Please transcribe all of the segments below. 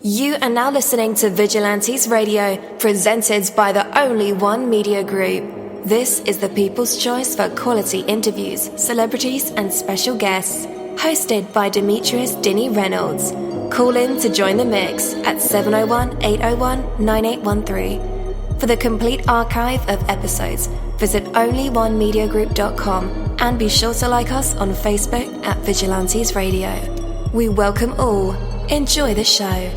You are now listening to Vigilantes Radio, presented by the Only One Media Group. This is the people's choice for quality interviews, celebrities, and special guests. Hosted by Demetrius Dinny Reynolds. Call in to join the mix at 701-801-9813. For the complete archive of episodes, visit onlyonemediagroup.com and be sure to like us on Facebook at Vigilantes Radio. We welcome all. Enjoy the show.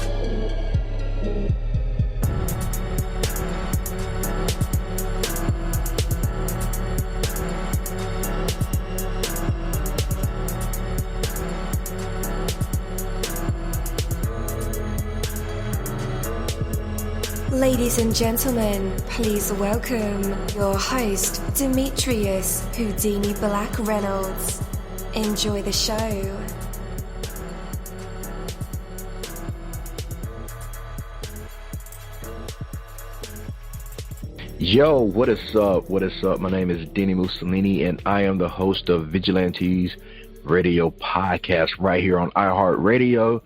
Ladies and gentlemen, please welcome your host, Demetrius Houdini Black Reynolds. Enjoy the show. Yo, what is up? What is up? My name is dini-mussolini, and I am the host of Vigilantes Radio Podcast right here on iHeartRadio.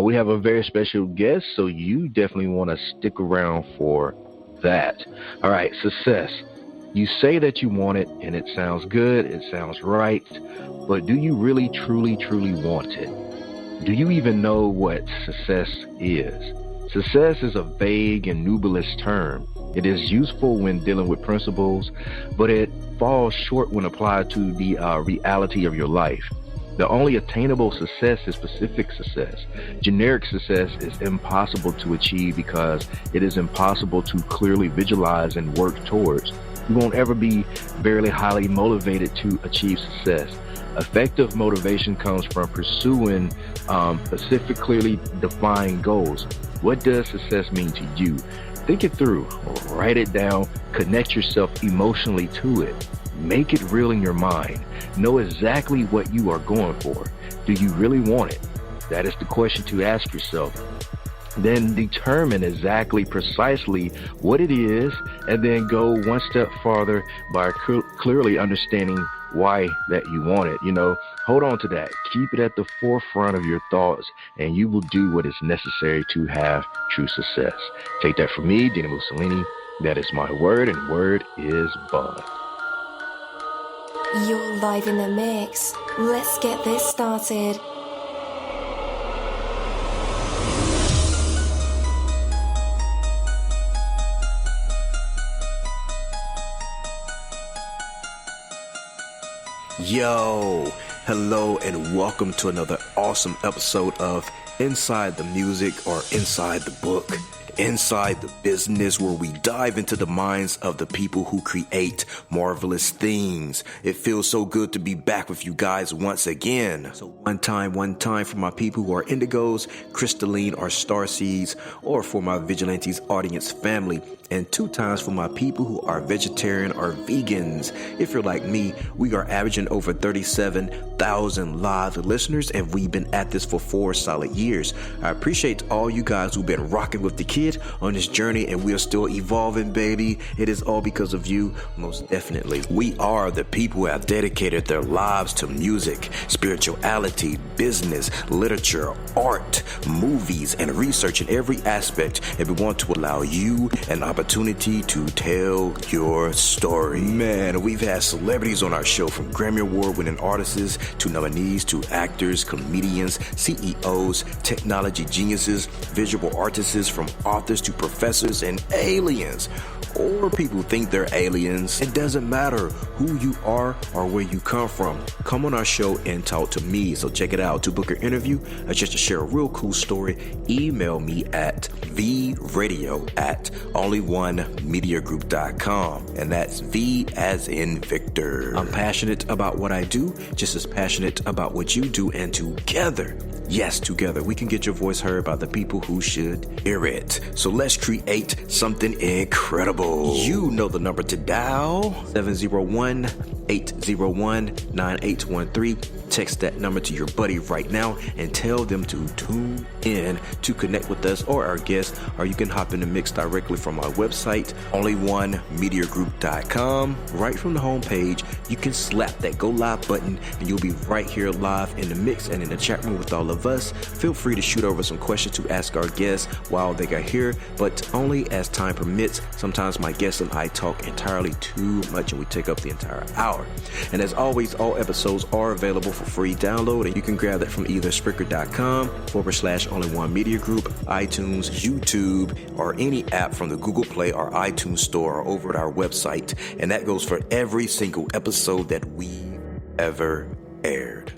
We have a very special guest, so you definitely want to stick around for that. All right, success. You say that you want it, and it sounds good, it sounds right, but do you really, truly want it? Do you even know what success is? Success is a vague and nebulous term. It is useful when dealing with principles, but it falls short when applied to the reality of your life. The only attainable success is specific success. Generic success is impossible to achieve because it is impossible to clearly visualize and work towards. You won't ever be very highly motivated to achieve success. Effective motivation comes from pursuing specific, clearly defined goals. What does success mean to you? Think it through, write it down, connect yourself emotionally to it. Make it real in your mind. Know exactly what you are going for. Do you really want it? That is the question to ask yourself. Then determine precisely what it is, and then go one step farther by clearly understanding why that you want it. Hold on to that. Keep it at the forefront of your thoughts, and you will do what is necessary to have true success. Take that from me, Zeeno Mussolini. That is my word, and word is bond. You're live in the mix. Let's get this started. Yo, hello and welcome to another awesome episode of Inside the Music, or Inside the Book, Inside the Business, where we dive into the minds of the people who create marvelous things. It feels so good to be back with you guys once again. So one time for my people who are indigos, crystalline, or starseeds, or for my Vigilantes audience family, and 2 times for my people who are vegetarian or vegans. If you're like me, we are averaging over 37,000 live listeners, and we've been at this for 4 solid years. I appreciate all you guys who've been rocking with the kid on this journey, and we are still evolving, baby. It is all because of you, most definitely. We are the people who have dedicated their lives to music, spirituality, business, literature, art, movies, and research in every aspect, and we want to allow you an opportunity to tell your story. Man, we've had celebrities on our show, from Grammy Award-winning artists to nominees to actors, comedians, CEOs, technology geniuses, visual artists, from authors to professors and aliens. Or people think they're aliens. It doesn't matter who you are or where you come from. Come on our show and talk to me. So check it out. To book an interview or just to share a real cool story, email me at vradio@onlyonemediagroup.com. And that's V as in Victor. I'm passionate about what I do, just as passionate about what you do, and together, yes, together, we can get your voice heard by the people who should hear it. So let's create something incredible. You know the number to dial, 701-801-9813. Text that number to your buddy right now and tell them to tune in to connect with us or our guests, or you can hop in the mix directly from our website, onlyonemediagroup.com. Right from the homepage, you can slap that go live button and you'll be right here live in the mix and in the chat room with all of of us. Feel free to shoot over some questions to ask our guests while they are here, but only as time permits. Sometimes my guests and I talk entirely too much and we take up the entire hour. And as always, all episodes are available for free download, and you can grab that from either Spreaker.com/only1media group, iTunes, YouTube, or any app from the Google Play or iTunes store, or over at our website. And that goes for every single episode that we ever aired.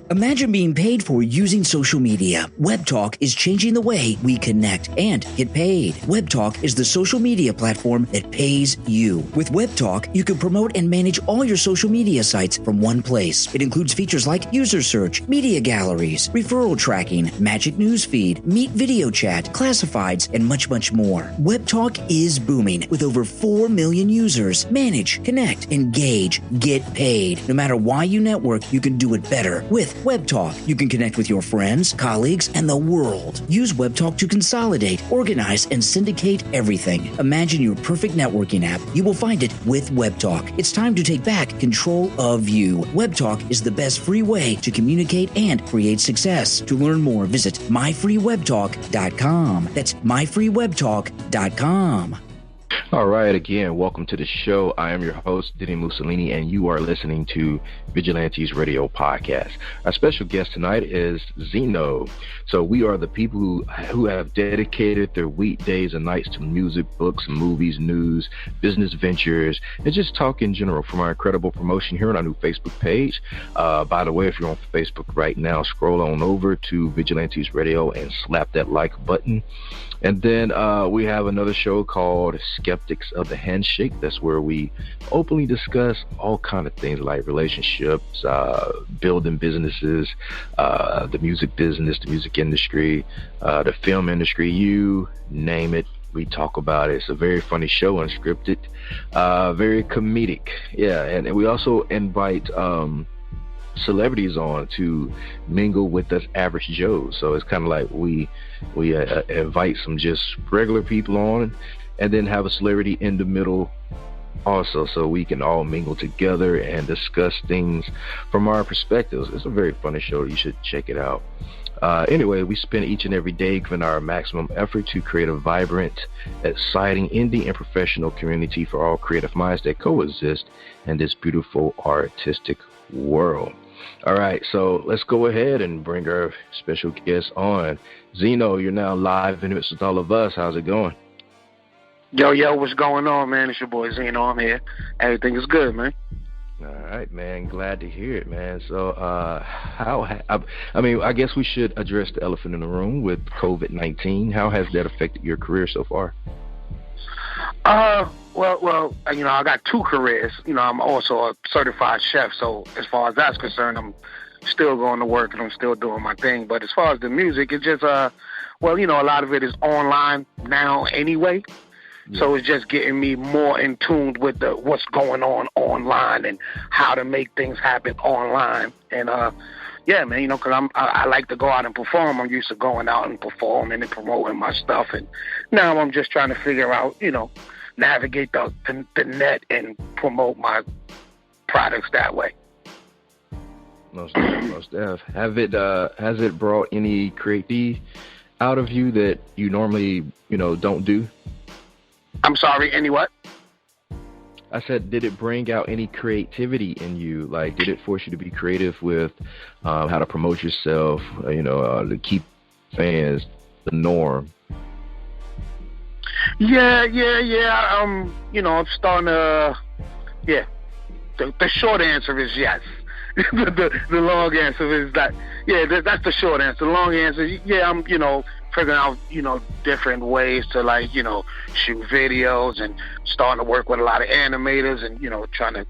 Imagine being paid for using social media. WebTalk is changing the way we connect and get paid. WebTalk is the social media platform that pays you. With WebTalk, you can promote and manage all your social media sites from one place. It includes features like user search, media galleries, referral tracking, magic newsfeed, Meet video chat, classifieds, and much, much more. WebTalk is booming with over 4 million users. Manage, connect, engage, get paid. No matter why you network, you can do it better with WebTalk. You can connect with your friends, colleagues, and the world. Use WebTalk to consolidate, organize, and syndicate everything. Imagine your perfect networking app. You will find it with WebTalk. It's time to take back control of you. WebTalk is the best free way to communicate and create success. To learn more, visit myfreewebtalk.com. That's myfreewebtalk.com. All right, again, welcome to the show. I am your host, dini-mussolini, and you are listening to Vigilantes Radio Podcast. Our special guest tonight is Zeeno. So we are the people who have dedicated their weekdays and nights to music, books, movies, news, business ventures, and just talk in general from our incredible promotion here on our new Facebook page. By the way, if you're on Facebook right now, scroll on over to Vigilantes Radio and slap that like button. And then we have another show called Skeptics of the Handshake. That's where we openly discuss all kind of things like relationships, building businesses, the music business, the music industry, the film industry, you name it. We talk about it. It's a very funny show, unscripted, very comedic. Yeah, and we also invite celebrities on to mingle with us average Joes. So it's kind of like we invite some just regular people on and then have a celebrity in the middle also, so we can all mingle together and discuss things from our perspectives. It's a very funny show. You should check it out. Anyway, we spend each and every day giving our maximum effort to create a vibrant, exciting, indie, and professional community for all creative minds that coexist in this beautiful artistic world. All right, so let's go ahead and bring our special guest on. Zeeno, you're now live in it with all of us. How's it going? Yo, what's going on, man? It's your boy Zeeno. I'm here. Everything is good, man. All right, man. Glad to hear it, man. So, I guess we should address the elephant in the room with COVID-19. How has that affected your career so far? Well, I got 2 careers. I'm also a certified chef, so as far as that's concerned, I'm still going to work and I'm still doing my thing. But as far as the music, it's just, a lot of it is online now anyway. Yeah. So it's just getting me more in tune with what's going on online and how to make things happen online. And, yeah, man, because I like to go out and perform. I'm used to going out and performing and promoting my stuff. And now I'm just trying to figure out, navigate the net and promote my products that way. Most def. Has it brought any creativity out of you that you normally, don't do? I'm sorry, any what? I said, did it bring out any creativity in you? Like, did it force you to be creative with how to promote yourself, to keep fans the norm? Yeah. I'm starting to, The short answer is yes. the long answer is that, that's the short answer. The long answer is, I'm, figuring out, different ways to shoot videos and starting to work with a lot of animators and, trying to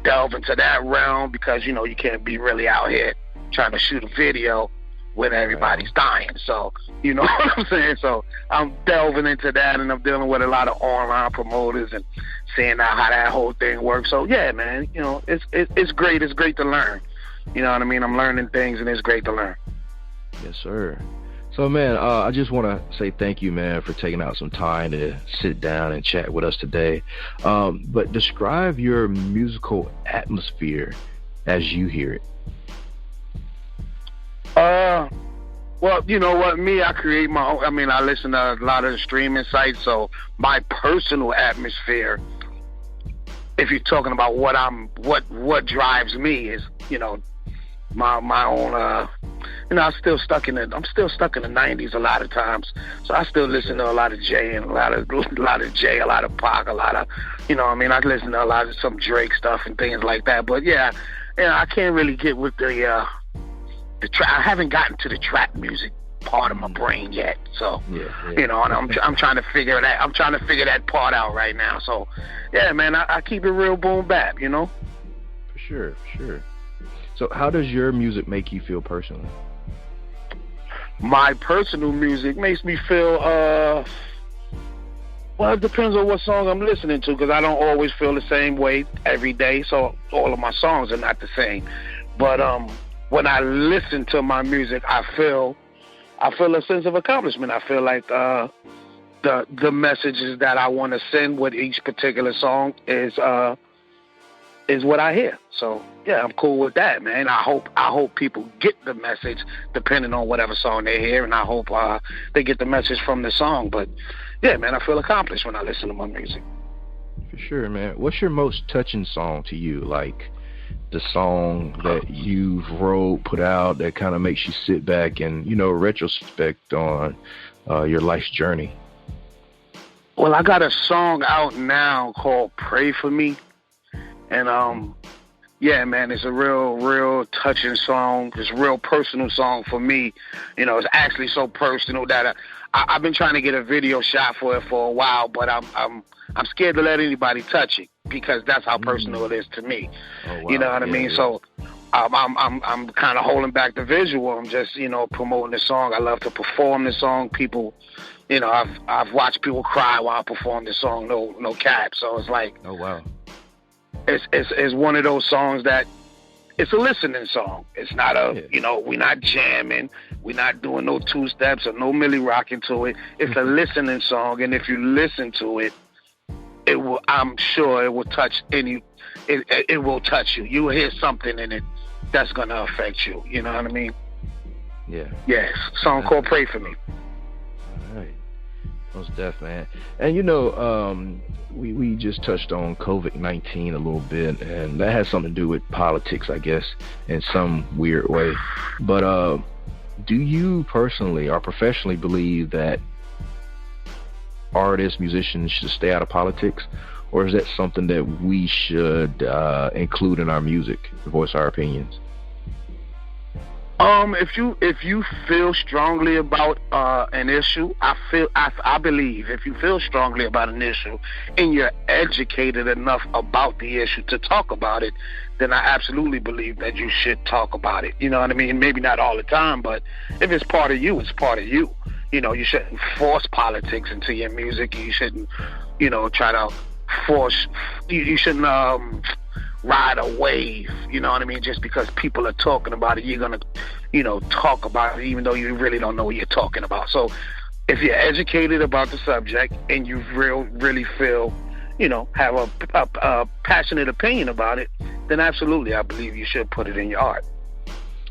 delve into that realm because, you can't be really out here trying to shoot a video when everybody's dying. So, you know what I'm saying? So I'm delving into that and I'm dealing with a lot of online promoters and seeing out how that whole thing works. So yeah, man, it's great. It's great to learn. You know what I mean? I'm learning things and it's great to learn. Yes, sir. So, man, I just want to say thank you, man, for taking out some time to sit down and chat with us today. But describe your musical atmosphere as you hear it. Well, you know what? I create my own. I mean, I listen to a lot of the streaming sites, so my personal atmosphere, if you're talking about what drives me, is, my own. I'm still stuck in the 90s a lot of times, so I still listen to a lot of Jay and a lot of Jay, a lot of Pac, a lot of, I listen to a lot of some Drake stuff and things like that. But yeah, I can't really get with the I haven't gotten to the trap music part of my brain yet. So, and I'm trying to figure that. I'm trying to figure that part out right now. So, yeah, man, I keep it real boom bap, For sure. So, how does your music make you feel personally? My personal music makes me feel, well, it depends on what song I'm listening to, because I don't always feel the same way every day. So all of my songs are not the same. But when I listen to my music, I feel a sense of accomplishment. I feel like the messages that I want to send with each particular song is what I hear. So yeah, I'm cool with that, man. I hope people get the message depending on whatever song they hear, and I hope they get the message from the song. But yeah, man, I feel accomplished when I listen to my music. For sure, man. What's your most touching song to you? Like the song that you've wrote, put out, that kind of makes you sit back and, retrospect on your life's journey? Well, I got a song out now called Pray For Me. And, yeah, man, it's a real touching song. It's a real personal song for me. It's actually so personal that I've been trying to get a video shot for it for a while, but I'm scared to let anybody touch it, because that's how personal it is to me. Oh, wow. You know what I mean? Yeah. So I'm kind of holding back the visual. I'm just, promoting the song. I love to perform the song. People, I've watched people cry while I perform the song. No cap. So it's like, oh wow. It's one of those songs that it's a listening song. It's not we're not jamming. We're not doing no two steps or no Millie rocking to it. It's a listening song, and if you listen to it, I'm sure it will touch it will touch you. You will hear something in it that's gonna affect you. You know what I mean? Yeah. Yes. Song called Pray For Me. All right. Most def, man. And we just touched on COVID-19 a little bit, and that has something to do with politics, I guess, in some weird way. But do you personally or professionally believe that artists, musicians should stay out of politics, or is that something that we should include in our music to voice our opinions? If you feel strongly about an issue, I believe if you feel strongly about an issue and you're educated enough about the issue to talk about it, then I absolutely believe that you should talk about it. You know what I mean? Maybe not all the time, but if it's part of you, it's part of you. You shouldn't force politics into your music. You shouldn't, try to force. You shouldn't ride a wave. You know what I mean? Just because people are talking about it, you're gonna, talk about it, even though you really don't know what you're talking about. So, if you're educated about the subject and you really feel, have a passionate opinion about it, then absolutely, I believe you should put it in your art.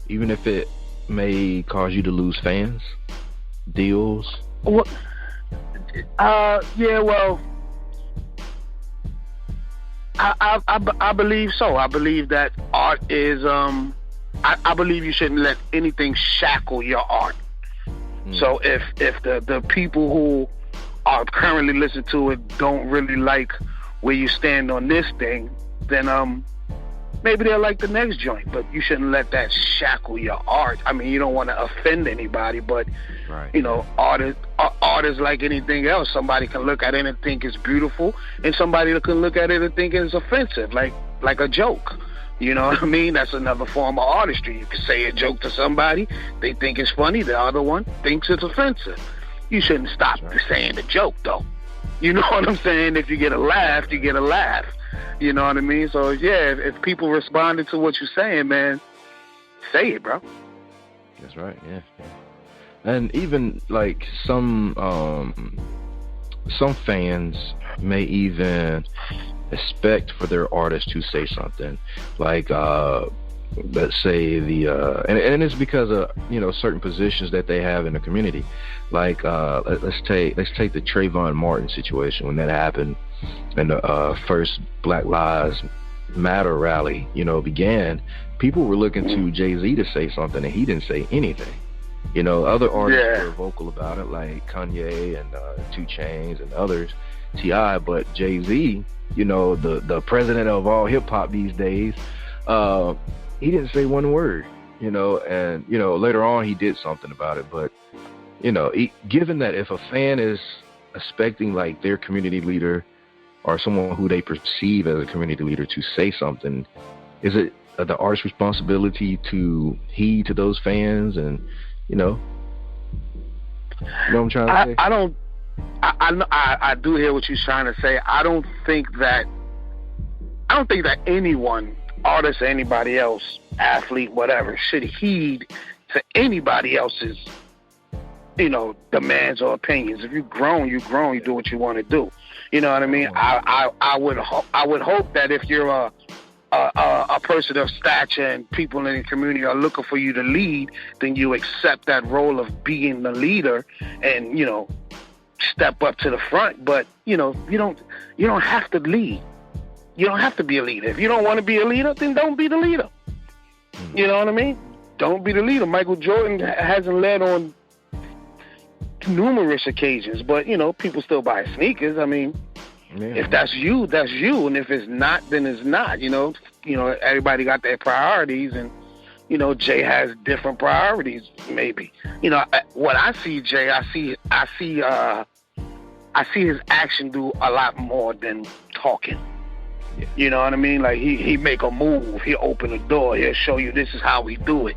Even if it may cause you to lose fans, deals? Well, yeah, well, I believe so. I believe that art is, I believe you shouldn't let anything shackle your art. So if the people who are currently listening to it don't really like where you stand on this thing, then maybe they'll like the next joint, but you shouldn't let that shackle your art. I mean, you don't want to offend anybody, but right. Art is like anything else. Somebody can look at it and think it's beautiful, and somebody can look at it and think it's offensive, like a joke. You know what I mean? That's another form of artistry. You can say a joke to somebody, they think it's funny, the other one thinks it's offensive. You shouldn't stop saying the joke, though. You know what I'm saying? If you get a laugh, you get a laugh. You know what I mean? So, yeah, if people responded to what you're saying, man, say it, bro. That's right, yeah. And even, like, some fans may even expect for their artist to say something. Like, let's say and it's because of certain positions that they have in the community. Like let's take the Trayvon Martin situation. When that happened and the first Black Lives Matter rally began, people were looking to Jay-Z to say something, and he didn't say anything. Other artists were vocal about it, like Kanye and 2 Chainz and others, T.I., but Jay-Z, the president of all hip-hop these days, he didn't say one word, and later on he did something about it. But given that if a fan is expecting like their community leader or someone who they perceive as a community leader to say something, is it the artist's responsibility to heed to those fans? And what I'm trying to say? I do hear what you're trying to say. I don't think that anyone, artist or anybody else, athlete, whatever, should heed to anybody else's demands or opinions. If you've grown, you do what you want to do. You know what I mean? I would hope that if you're a person of stature and people in the community are looking for you to lead, then you accept that role of being the leader and step up to the front. But you don't have to lead. You don't have to be a leader. If you don't want to be a leader, then don't be the leader. You know what I mean? Don't be the leader. Michael Jordan hasn't led on numerous occasions, but people still buy sneakers. I mean, if that's you, that's you, and if it's not, then it's not. Everybody got their priorities, and Jay has different priorities. Maybe what I see, Jay, I see his action do a lot more than talking. Yeah. You know what I mean? Like he make a move, he'll open a door, he'll show you this is how we do it.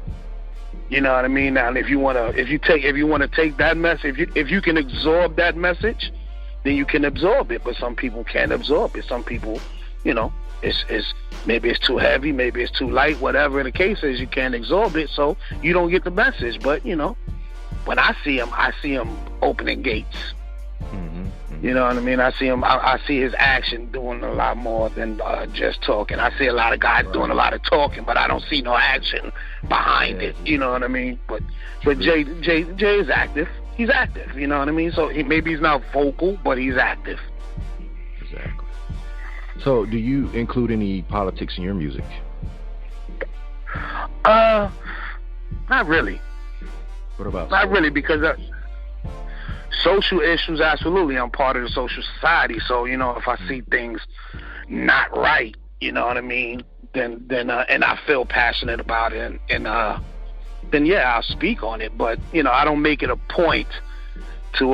You know what I mean? Now, if you want to take that message, if you can absorb that message, then you can absorb it. But some people can't absorb it. Some people, it's maybe it's too heavy, maybe it's too light, whatever the case is, you can't absorb it, so you don't get the message. But when I see him opening gates. Mm-hmm. You know what I mean? I see his action doing a lot more than just talking. I see a lot of guys doing a lot of talking, but I don't see no action behind it. You know what I mean? But Jay is active. He's active. You know what I mean? So maybe he's not vocal, but he's active. Exactly. So, do you include any politics in your music? Not really. What about? Not really, because. Social issues, absolutely. I'm part of the social society, so if I see things not right, you know what I mean, then and I feel passionate about it, and then yeah, I'll speak on it. But I don't make it a point to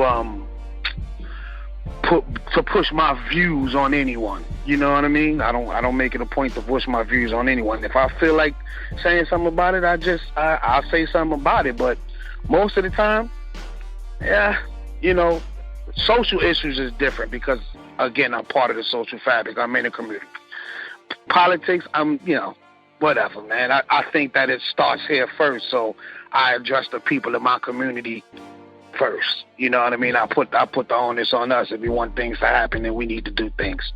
push my views on anyone. You know what I mean? I don't make it a point to push my views on anyone. If I feel like saying something about it, I'll say something about it. But most of the time, yeah. Social issues is different because, again, I'm part of the social fabric. I'm in the community. Politics, whatever, man. I think that it starts here first, so I address the people in my community first. You know what I mean? I put the onus on us. If we want things to happen, then we need to do things.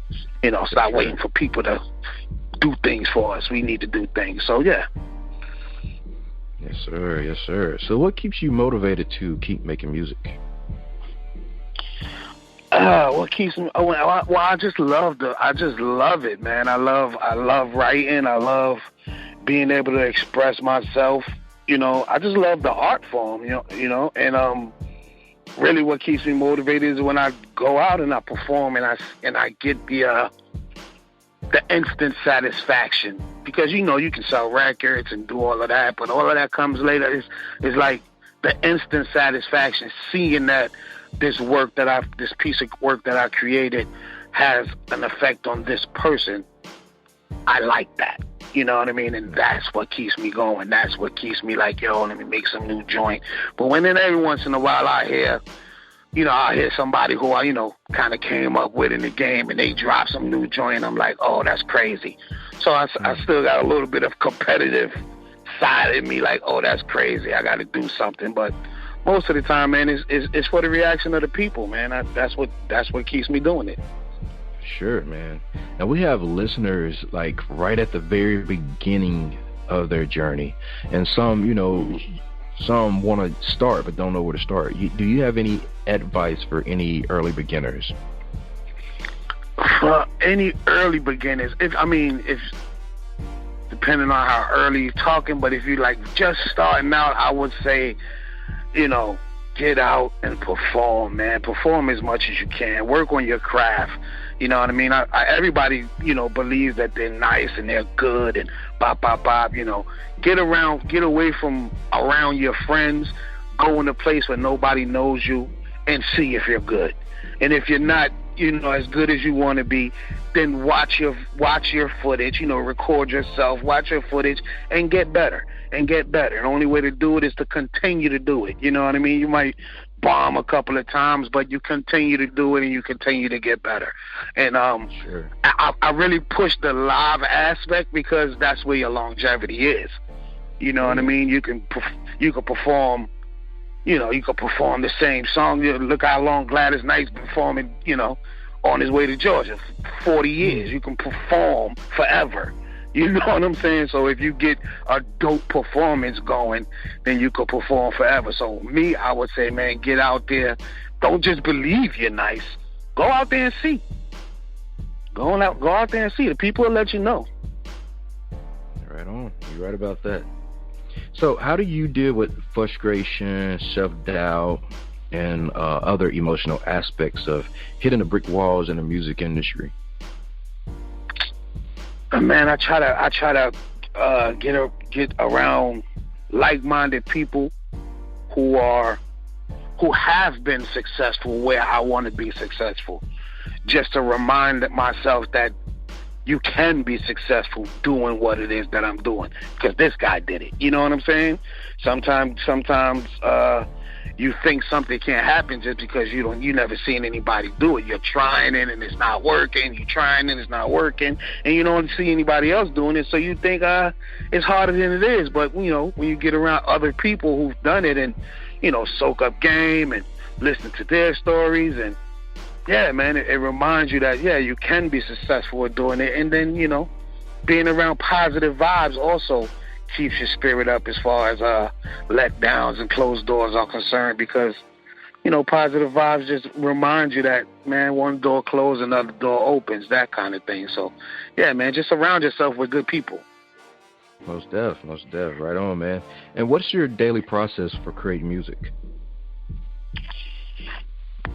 Stop waiting for people to do things for us. We need to do things. So, yeah. Yes, sir. Yes, sir. So what keeps you motivated to keep making music? What keeps me? Well, I just love it, man. I love writing. I love being able to express myself. I just love the art form. And really, what keeps me motivated is when I go out and I perform and I get the instant satisfaction, because you can sell records and do all of that, but all of that comes later. It's like the instant satisfaction, seeing that this piece of work that I created has an effect on this person. I like that. You know what I mean? And that's what keeps me going. That's what keeps me like, let me make some new joint. But when then every once in a while I hear somebody who I, kind of came up with in the game and they drop some new joint, I'm like, oh, that's crazy. So I still got a little bit of competitive side in me, like, oh, that's crazy. I got to do something. But most of the time, man, it's for the reaction of the people, man. That's what keeps me doing it. Sure, man. Now we have listeners like right at the very beginning of their journey, and some, you know, some want to start but don't know where to start. Do you have any advice for any early beginners? For any early beginners, if depending on how early you're talking, but if you like just starting out, I would say, you know, get out and perform, man. Perform as much as you can. Work on your craft. You know what I mean? Everybody, you know, believes that they're nice and they're good and bop, you know. Get away from around your friends. Go in a place where nobody knows you and see if you're good. And if you're not, you know, as good as you want to be, then watch your footage, you know, record yourself, watch your footage, and get better. And the only way to do it is to continue to do it. You know what I mean? You might bomb a couple of times, but you continue to do it and you continue to get better. And sure. I really push the live aspect because that's where your longevity is. You know what I mean? You can perform. You know, you could perform the same song. You know, look how long Gladys Knight's been performing, you know, on his way to Georgia. 40 years. You can perform forever. You know what I'm saying? So if you get a dope performance going, then you could perform forever. So me, I would say, man, get out there. Don't just believe you're nice. Go out there and see. Go out there and see. The people will let you know. Right on. You're right about that. So how do you deal with frustration, self-doubt, and other emotional aspects of hitting the brick walls in the music industry? Man, I try to get around like-minded people who have been successful where I want to be successful, just to remind myself that you can be successful doing what it is that I'm doing, because this guy did it. You know what I'm saying? Sometimes you think something can't happen just because you never seen anybody do it. You're trying it and it's not working. You're trying it and it's not working, and you don't see anybody else doing it, so you think it's harder than it is. But you know, when you get around other people who've done it and, you know, soak up game and listen to their stories, and yeah, man, it reminds you that, yeah, you can be successful at doing it. And then, you know, being around positive vibes also keeps your spirit up as far as letdowns and closed doors are concerned, because, you know, positive vibes just remind you that, man, one door closed, another door opens, that kind of thing. So, yeah, man, just surround yourself with good people. Most def. Right on, man. And what's your daily process for creating music?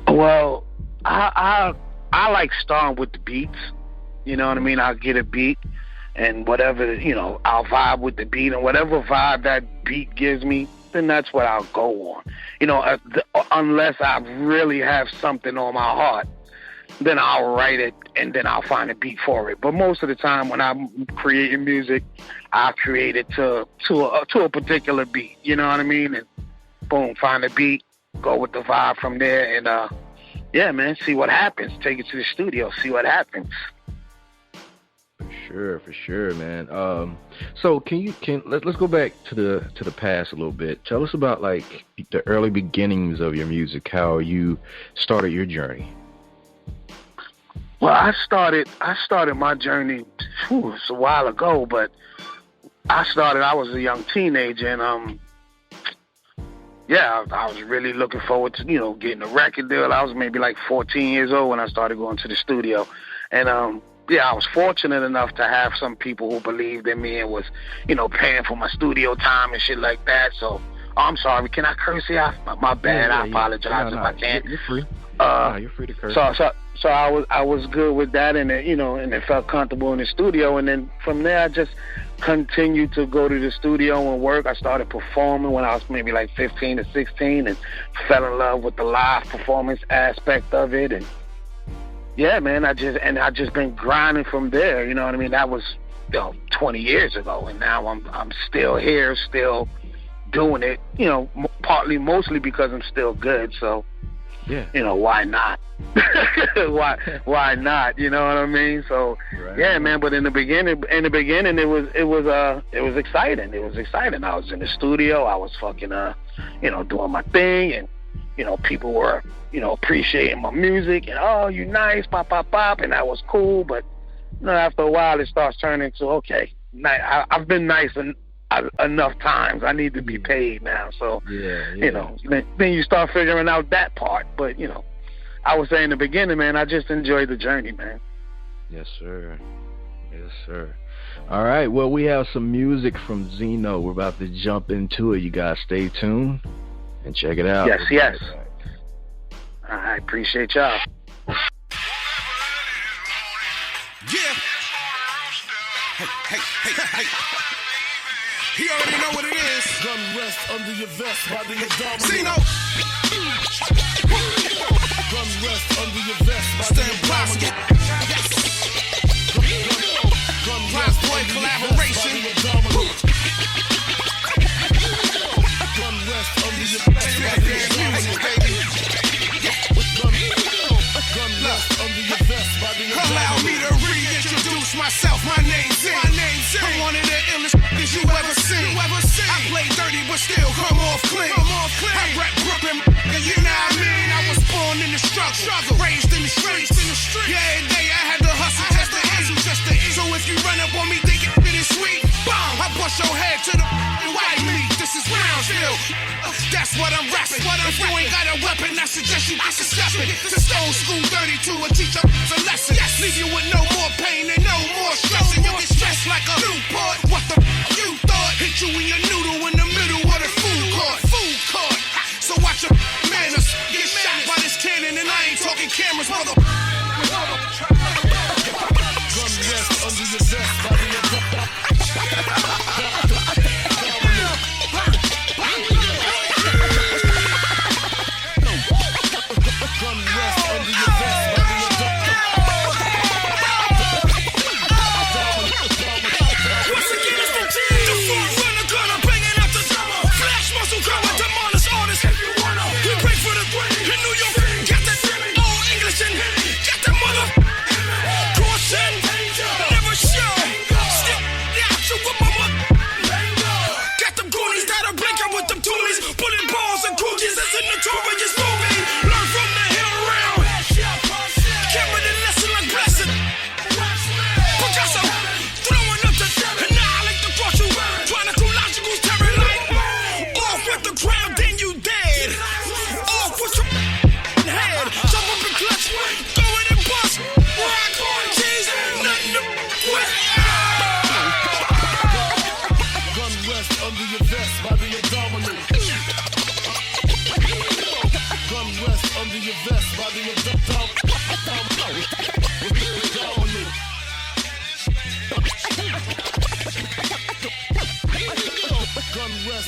Well, I like starting with the beats. You know what I mean? I'll get a beat, and whatever, you know, I'll vibe with the beat, and whatever vibe that beat gives me, then that's what I'll go on. You know, unless I really have something on my heart, then I'll write it, and then I'll find a beat for it. But most of the time when I'm creating music, I create it to a particular beat. You know what I mean? And boom, find a beat, go with the vibe from there, and yeah, man, see what happens. Take it to the studio, see what happens. For sure, man. So let's go back to the past a little bit. Tell us about like the early beginnings of your music, how you started your journey. Well, I started my journey, it's a while ago, but I was a young teenager, and yeah, I was really looking forward to, you know, getting a record deal. I was maybe like 14 years old when I started going to the studio. And, yeah, I was fortunate enough to have some people who believed in me and was, you know, paying for my studio time and shit like that. So, I'm sorry, can I curse here? My bad. I apologize if I can't. You're free. You're free to curse. So I was good with that, and you know, and it felt comfortable in the studio. And then from there, I just continued to go to the studio and work. I started performing when I was maybe like 15 or 16, and fell in love with the live performance aspect of it. And yeah, man, I just been grinding from there. You know what I mean? That was, you know, 20 years ago, and now I'm still here, still doing it. You know, mostly because I'm still good. So. Yeah. You know, why not? why not? You know what I mean? So right. Yeah, man. But in the beginning, it was exciting. It was exciting. I was in the studio. I was fucking you know, doing my thing, and you know, people were, you know, appreciating my music, and oh, you nice, pop, and that was cool. But you know, after a while, it starts turning to, okay, I've been nice enough times. I need to be paid now. So, yeah. you know, then you start figuring out that part. But, you know, I was saying in the beginning, man, I just enjoy the journey, man. Yes, sir. Yes, sir. All right. Well, we have some music from Zeeno. We're about to jump into it. You guys stay tuned and check it out. Yes. I appreciate y'all. Yeah. Hey. He already know what it is. Gun rest under your vest by the abdominal. Zeeno. Gun rest under your vest by the abdominal. Yes. Gun rest boy collaboration. Gun rest under your vest by the abdominal. Gun rest under your vest by the abdominal. Allow me to reintroduce myself. My name's Zeeno. I'm one of the illest niggas you ever seen. I play dirty but still come off clean. I rap Brooklyn, and you know what I mean. I was born in the struggle, raised in the streets. Yeah, every day I had to hustle just to eat. So if you run up on me thinking it is sweet, boom, I bust your head to the white meat. This is Brownsville. That's what I'm rapping. If you ain't got a weapon, I suggest you get to stepping. The Stone School 32 will teach you a lesson. Leave you with no more pain and no more stress. And you get stressed like a Newport. What the you thought? Hit you in your noodle in the middle of the food court. So watch your manners. Get shot by this cannon and I ain't talking cameras, mother. Gun rest under your vest by the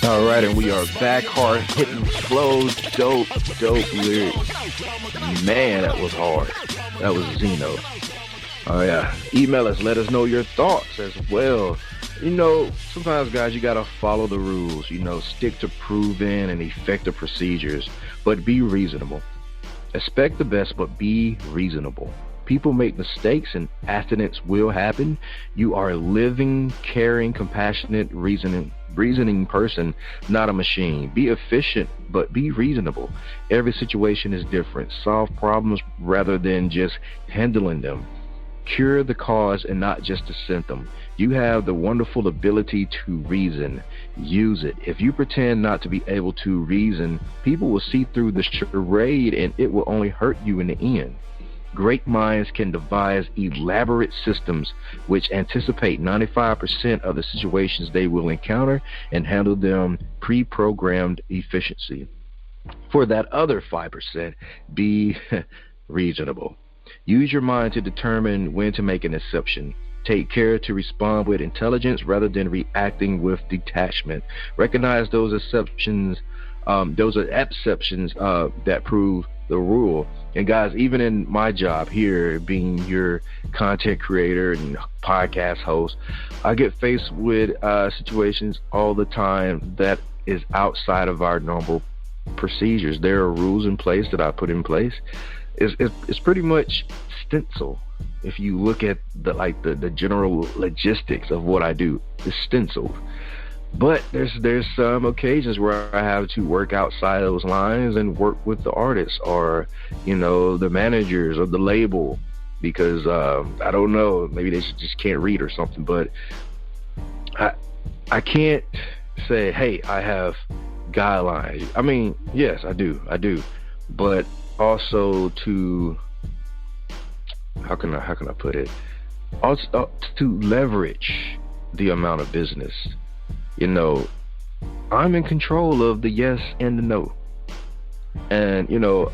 All right, and we are back, hard hitting flows, dope lyrics. Man, that was hard. That was Zeeno. Oh yeah, email us, let us know your thoughts as well. You know, sometimes guys, you gotta follow the rules. You know, stick to proven and effective procedures, but be reasonable. Expect the best, but be reasonable. People make mistakes and accidents will happen. You are a living, caring, compassionate, reasoning person, not a machine. Be efficient, but be reasonable. Every situation is different. Solve problems rather than just handling them. Cure the cause and not just the symptom. You have the wonderful ability to reason. Use it. If you pretend not to be able to reason, people will see through the charade and it will only hurt you in the end. Great minds can devise elaborate systems which anticipate 95% of the situations they will encounter and handle them pre-programmed efficiency. For that other 5%, be reasonable. Use your mind to determine when to make an exception. Take care to respond with intelligence rather than reacting with detachment. Recognize those exceptions. Those are exceptions that prove the rule. And guys, even in my job here, being your content creator and podcast host, I get faced with situations all the time that is outside of our normal procedures. There are rules in place that I put in place. It's pretty much stencil. If you look at the general logistics of what I do, it's stenciled. But there's some occasions where I have to work outside those lines and work with the artists or, you know, the managers of the label because I don't know, maybe they just can't read or something. But I can't say, hey, I have guidelines. I mean, yes, I do, but also to, how can I put it? Also to leverage the amount of business. You know, I'm in control of the yes and the no. And, you know,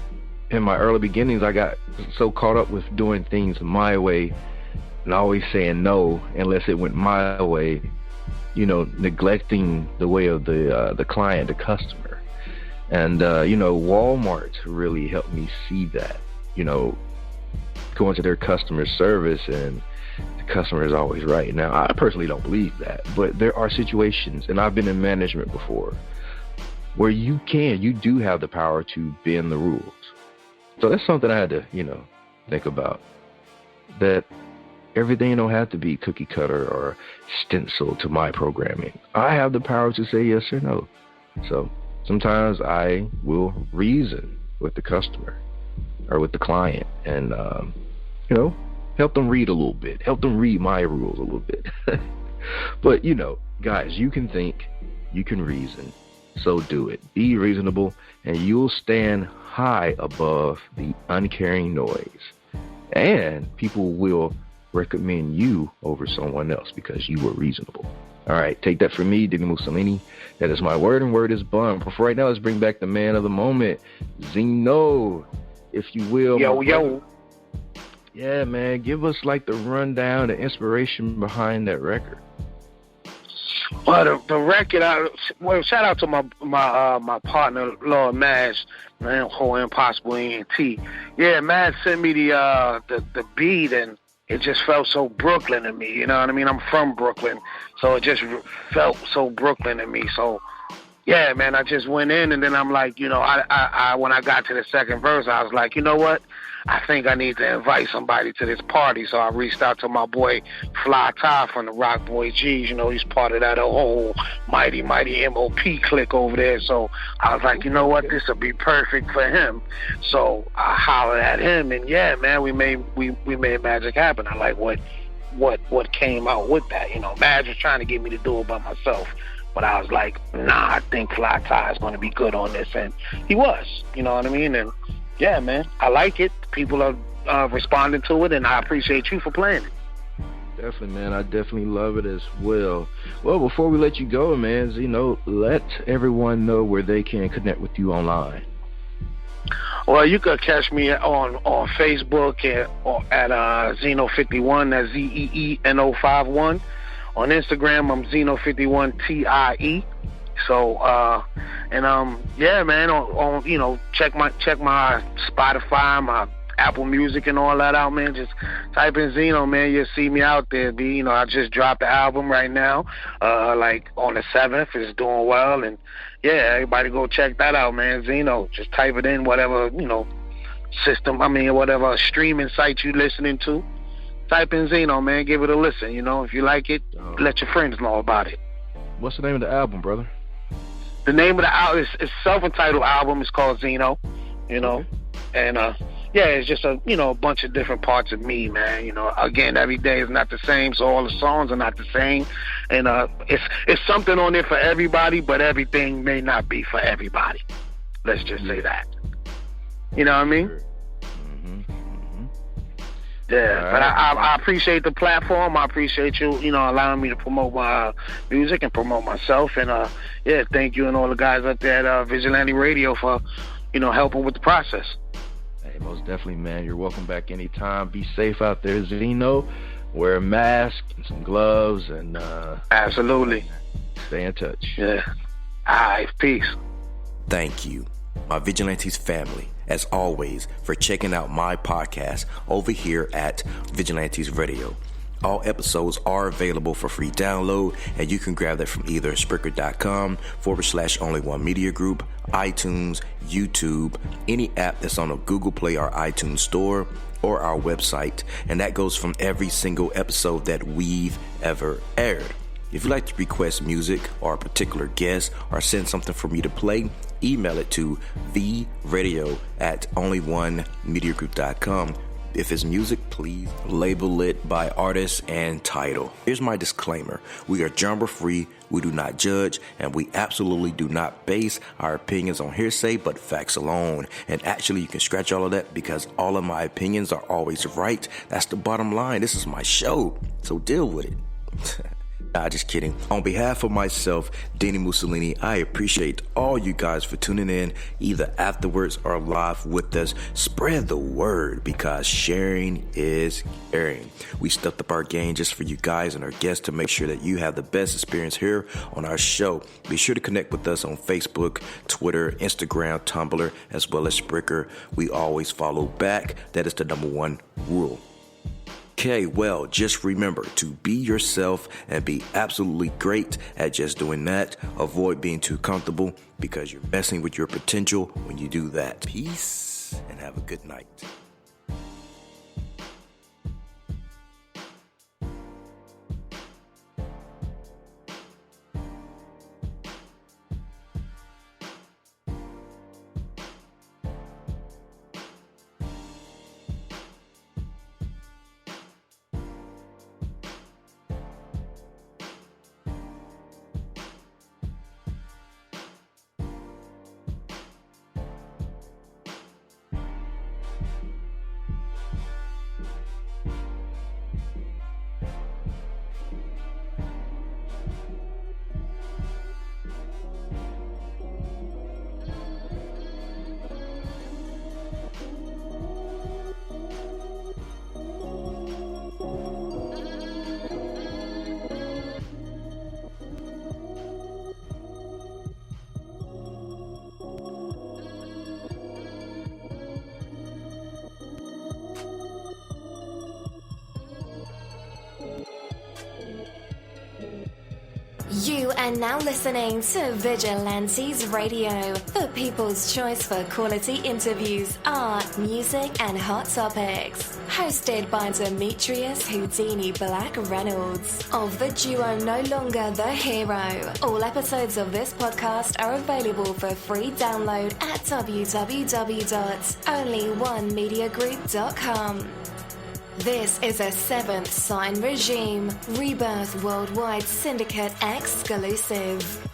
in my early beginnings, I got so caught up with doing things my way and always saying no unless it went my way, you know, neglecting the way of the client, the customer. And, you know, Walmart really helped me see that, you know, going to their customer service and the customer is always right. Now, I personally don't believe that, but there are situations, and I've been in management before, where you do have the power to bend the rules. So that's something I had to, you know, think about. That everything don't have to be cookie cutter or stencil to my programming. I have the power to say yes or no. So sometimes I will reason with the customer or with the client and, you know, help them read a little bit, help them read my rules a little bit. But, you know, guys, you can think, you can reason, so do it. Be reasonable, and you'll stand high above the uncaring noise. And people will recommend you over someone else because you were reasonable. All right, take that from me, dini-mussolini. That is my word, and word is bond. But for right now, let's bring back the man of the moment, Zeeno, if you will. Yo. Yeah, man, give us like the rundown, the inspiration behind that record. Well, the record, shout out to my partner, Lord Mash, man, whole Impossible ENT. Yeah, Mash sent me the beat, and it just felt so Brooklyn to me. You know what I mean? I'm from Brooklyn, so it just felt so Brooklyn to me. So, yeah, man, I just went in, and then I'm like, you know, I when I got to the second verse, I was like, you know what? I think I need to invite somebody to this party. So I reached out to my boy Fly Ty from the Rock Boy G's. You know, he's part of that whole mighty MOP clique over there. So I was like, you know what, this will be perfect for him. So I hollered at him, and yeah, man, we made magic happen. I like what came out with that. You know, Madge was trying to get me to do it by myself, but I was like, nah, I think Fly Ty is going to be good on this, and he was. You know what I mean? And yeah, man, I like it. People are responding to it, and I appreciate you for playing it. Definitely, man. I definitely love it as well. Well, before we let you go, man, Zeeno, let everyone know where they can connect with you online. Well, you could catch me on Facebook at Zeeno51, that's ZEENO51. On Instagram, I'm Zeeno51TIE. So, yeah, man, on you know, check my Spotify, my Apple Music and all that out, man. Just type in Zeeno, man. You'll see me out there. You know, I just dropped the album right now, like on the 7th. It's doing well, and yeah, everybody go check that out, man. Zeeno, just type it in, whatever, you know, whatever streaming site you listening to. Type in Zeeno, man. Give it a listen. You know, if you like it, let your friends know about it. What's the name of the album, brother? The name of the album is self-entitled album. It's called Zeeno, you know, and yeah, it's just a bunch of different parts of me, man. You know, again, every day is not the same, so all the songs are not the same, and it's something on there for everybody, but everything may not be for everybody. Let's just say that. You know what I mean? Yeah, right. But I appreciate the platform. I appreciate you, allowing me to promote my music and promote myself. And, yeah, thank you and all the guys up there at Vigilante Radio for, helping with the process. Hey, most definitely, man. You're welcome back anytime. Be safe out there, Zeeno. Wear a mask and some gloves. And absolutely. Stay in touch. Yeah. All right, peace. Thank you, my Vigilantes family, as always, for checking out my podcast over here at Vigilantes Radio. All episodes are available for free download, and you can grab that from either Spreaker.com/only1mediagroup, iTunes, YouTube, any app that's on a Google Play or iTunes store, or our website. And that goes from every single episode that we've ever aired. If you'd like to request music or a particular guest or send something for me to play, email it to theradio@only1mediagroup.com. If it's music, please label it by artist and title. Here's my disclaimer. We are genre-free, we do not judge, and we absolutely do not base our opinions on hearsay but facts alone. And actually, you can scratch all of that because all of my opinions are always right. That's the bottom line. This is my show, so deal with it. Nah, just kidding. On behalf of myself, Dini-Mussolini, I appreciate all you guys for tuning in, either afterwards or live with us. Spread the word because sharing is caring. We stepped up our game just for you guys and our guests to make sure that you have the best experience here on our show. Be sure to connect with us on Facebook, Twitter, Instagram, Tumblr, as well as Spreaker. We always follow back. That is the number one rule. Okay, well, just remember to be yourself and be absolutely great at just doing that. Avoid being too comfortable because you're messing with your potential when you do that. Peace and have a good night. You are now listening to Vigilantes Radio, the people's choice for quality interviews, art, music, and hot topics. Hosted by Demetrius Houdini Black Reynolds of the duo No Longer the Hero. All episodes of this podcast are available for free download at www.onlyonemediagroup.com. This is a Seventh Sign Regime Rebirth Worldwide Syndicate exclusive.